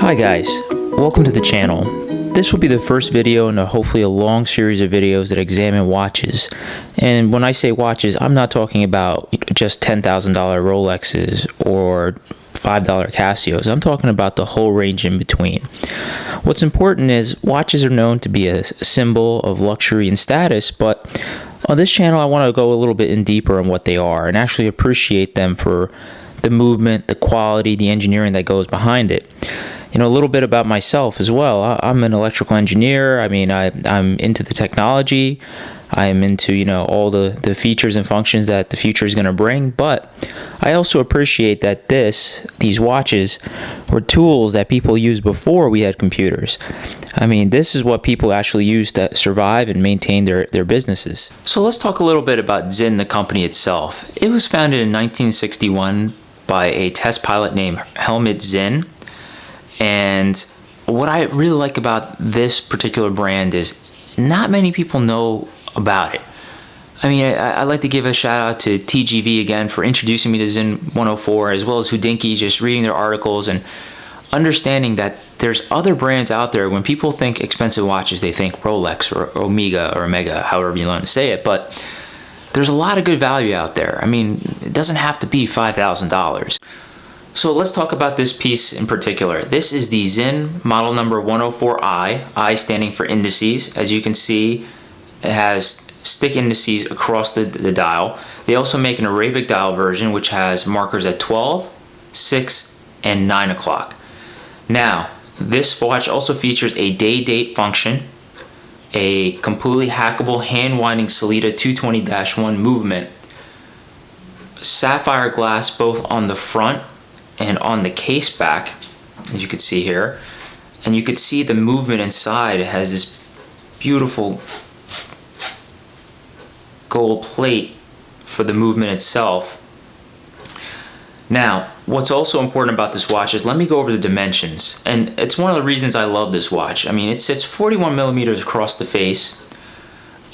Hi guys, welcome to the channel. This will be the first video in hopefully a long series of videos that examine watches. And when I say watches, I'm not talking about just $10,000 Rolexes or $5 Casios. I'm talking about the whole range in between. What's important is watches are known to be a symbol of luxury and status, but on this channel I want to go a little bit in deeper on what they are and actually appreciate them for the movement, the quality, the engineering that goes behind it. You know, a little bit about myself as well. I'm an electrical engineer. I mean, I'm into the technology. I'm into, you know, all the features and functions that the future is going to bring. But I also appreciate that these watches were tools that people used before we had computers. I mean, this is what people actually used to survive and maintain their businesses. So let's talk a little bit about Sinn, the company itself. It was founded in 1961 by a test pilot named Helmut Sinn. And what I really like about this particular brand is not many people know about it. I mean, I'd like to give a shout out to TGV again for introducing me to Sinn 104, as well as Hodinkee, just reading their articles and understanding that there's other brands out there. When people think expensive watches, they think Rolex or Omega, however you want to say it. But there's a lot of good value out there. I mean, it doesn't have to be $5,000. So let's talk about this piece in particular. This is the Sinn model number 104i, I standing for indices. As you can see, it has stick indices across the dial. They also make an Arabic dial version, which has markers at 12, 6, and 9 o'clock. Now, this watch also features a day-date function, a completely hackable hand-winding Sellita 220-1 movement, sapphire glass both on the front and on the case back, as you can see here. And you can see the movement inside. It has this beautiful gold plate for the movement itself. Now, what's also important about this watch is, let me go over the dimensions. And it's one of the reasons I love this watch. I mean, it sits 41 millimeters across the face,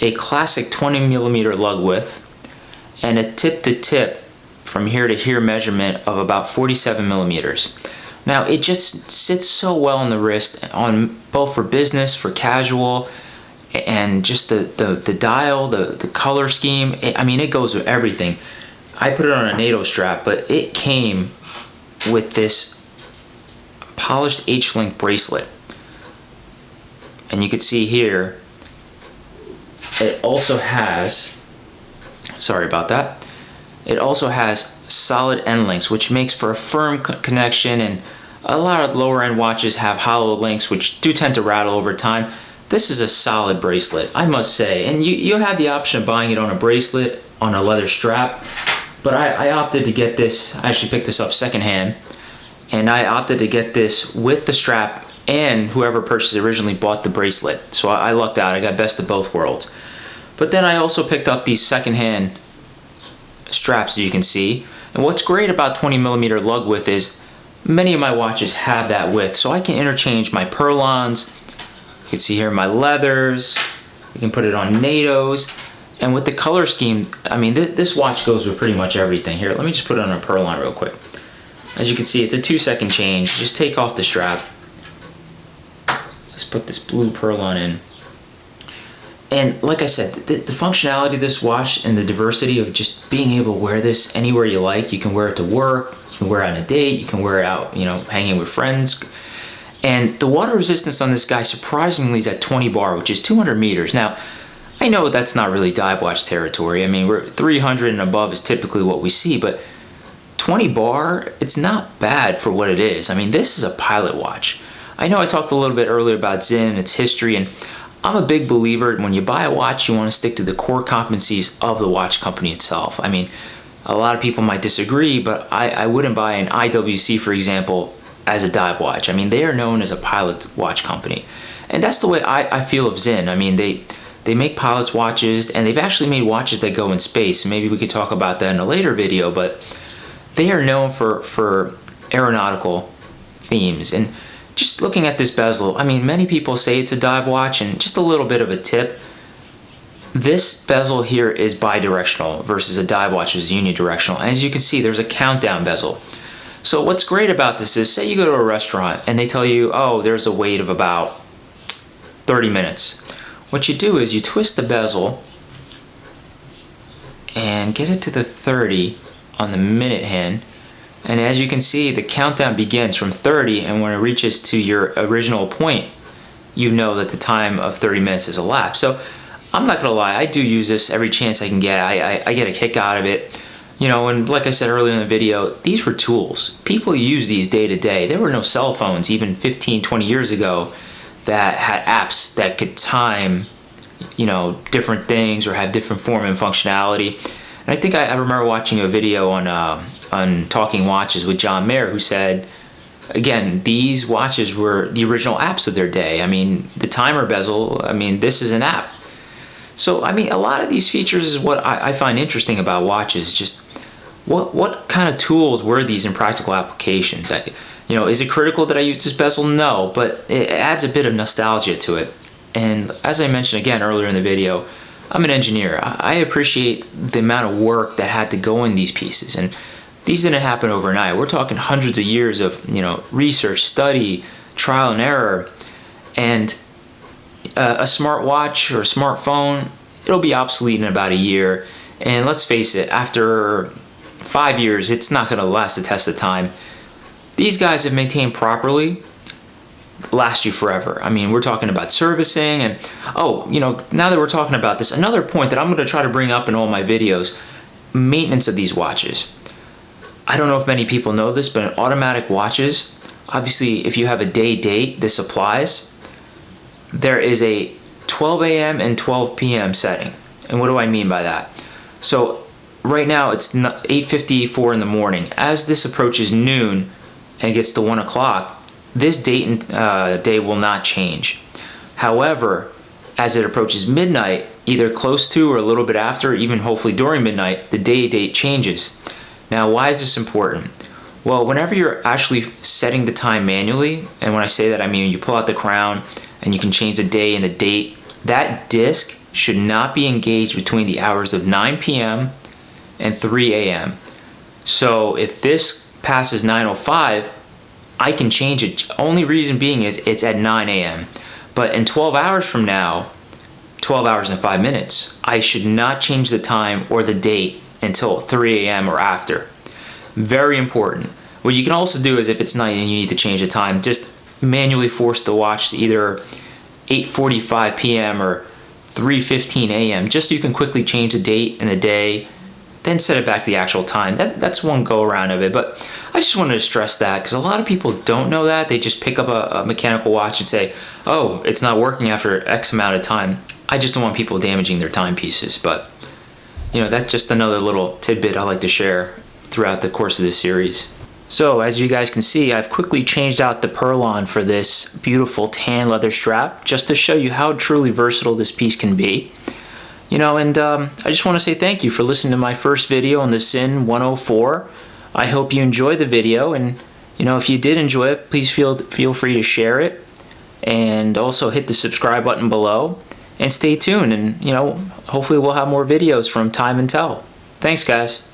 a classic 20 millimeter lug width, and a tip-to-tip from here to here measurement of about 47 millimeters. Now, it just sits so well on the wrist, on both for business, for casual, and just the dial, the color scheme. I mean, it goes with everything. I put it on a NATO strap, but it came with this polished H-link bracelet. And you can see here, it also has, sorry about that, it also has solid end links, which makes for a firm connection, and a lot of lower end watches have hollow links, which do tend to rattle over time. This is a solid bracelet, I must say, and you have the option of buying it on a bracelet, on a leather strap, but I opted to get this. I actually picked this up secondhand, and I opted to get this with the strap, and whoever purchased it originally bought the bracelet, so I lucked out. I got best of both worlds. But then I also picked up these secondhand straps, as you can see. And what's great about 20 millimeter lug width is many of my watches have that width, so I can interchange my Perlons. You can see here my leathers. You can put it on NATOs, and with the color scheme, I mean, this watch goes with pretty much everything. Here, let me just put it on a Perlon real quick. As you can see, it's a 2-second change. Just take off the strap. Let's put this blue Perlon in. And like I said, the functionality of this watch and the diversity of just being able to wear this anywhere you like. You can wear it to work, you can wear it on a date, you can wear it out, you know, hanging with friends. And the water resistance on this guy surprisingly is at 20 bar, which is 200 meters. Now, I know that's not really dive watch territory. I mean, we're 300 and above is typically what we see, but 20 bar, it's not bad for what it is. I mean, this is a pilot watch. I know I talked a little bit earlier about Sinn, its history, and I'm a big believer when you buy a watch, you want to stick to the core competencies of the watch company itself. I mean, a lot of people might disagree, but I wouldn't buy an IWC, for example, as a dive watch. I mean, they are known as a pilot watch company. And that's the way I feel of Sinn. I mean, they make pilot's watches, and they've actually made watches that go in space. Maybe we could talk about that in a later video, but they are known for aeronautical themes. And just looking at this bezel, I mean, many people say it's a dive watch, and just a little bit of a tip. This bezel here is bidirectional versus a dive watch is unidirectional. As you can see, there's a countdown bezel. So what's great about this is, say you go to a restaurant and they tell you, oh, there's a wait of about 30 minutes. What you do is you twist the bezel and get it to the 30 on the minute hand. And as you can see, the countdown begins from 30, and when it reaches to your original point, you know that the time of 30 minutes has elapsed. So I'm not gonna lie, I do use this every chance I can get. I get a kick out of it. You know, and like I said earlier in the video, these were tools. People use these day to day. There were no cell phones even 15, 20 years ago that had apps that could time, you know, different things or have different form and functionality. And I think I remember watching a video on Talking Watches with John Mayer, who said, again, these watches were the original apps of their day. I mean, the timer bezel, I mean, this is an app. So, I mean, a lot of these features is what I find interesting about watches. Just what kind of tools were these in practical applications? You know, is it critical that I use this bezel? No, but it adds a bit of nostalgia to it. And as I mentioned again earlier in the video, I'm an engineer. I appreciate the amount of work that had to go in these pieces. And these didn't happen overnight. We're talking hundreds of years of, you know, research, study, trial and error. And a smartwatch or a smartphone, it'll be obsolete in about a year. And let's face it, after 5 years, it's not going to last the test of time. These guys, if maintained properly, last you forever. I mean, we're talking about servicing and, oh, you know, now that we're talking about this, another point that I'm going to try to bring up in all my videos, maintenance of these watches. I don't know if many people know this, but in automatic watches, obviously if you have a day date, this applies. There is a 12 a.m. and 12 p.m. setting. And what do I mean by that? So right now it's 8:54 in the morning. As this approaches noon and gets to 1 o'clock, this date and day will not change. However, as it approaches midnight, either close to or a little bit after, even hopefully during midnight, the day date changes. Now, why is this important? Well, whenever you're actually setting the time manually, and when I say that, I mean you pull out the crown and you can change the day and the date, that disc should not be engaged between the hours of 9 p.m. and 3 a.m. So if this passes 9:05, I can change it. Only reason being is it's at 9 a.m. But in 12 hours from now, 12 hours and 5 minutes, I should not change the time or the date until 3 a.m. or after. Very important. What you can also do is if it's night and you need to change the time, just manually force the watch to either 8:45 p.m. or 3:15 a.m. just so you can quickly change the date and the day, then set it back to the actual time. That's one go around of it, but I just wanted to stress that because a lot of people don't know that. They just pick up a mechanical watch and say, oh, it's not working after X amount of time. I just don't want people damaging their timepieces, but you know, that's just another little tidbit I like to share throughout the course of this series. So as you guys can see, I've quickly changed out the purlin for this beautiful tan leather strap just to show you how truly versatile this piece can be. You know, and I just want to say thank you for listening to my first video on the Sinn 104. I hope you enjoyed the video, and you know, if you did enjoy it, please feel free to share it, and also hit the subscribe button below, and stay tuned, and you know, hopefully we'll have more videos from Time and Tell. Thanks, guys.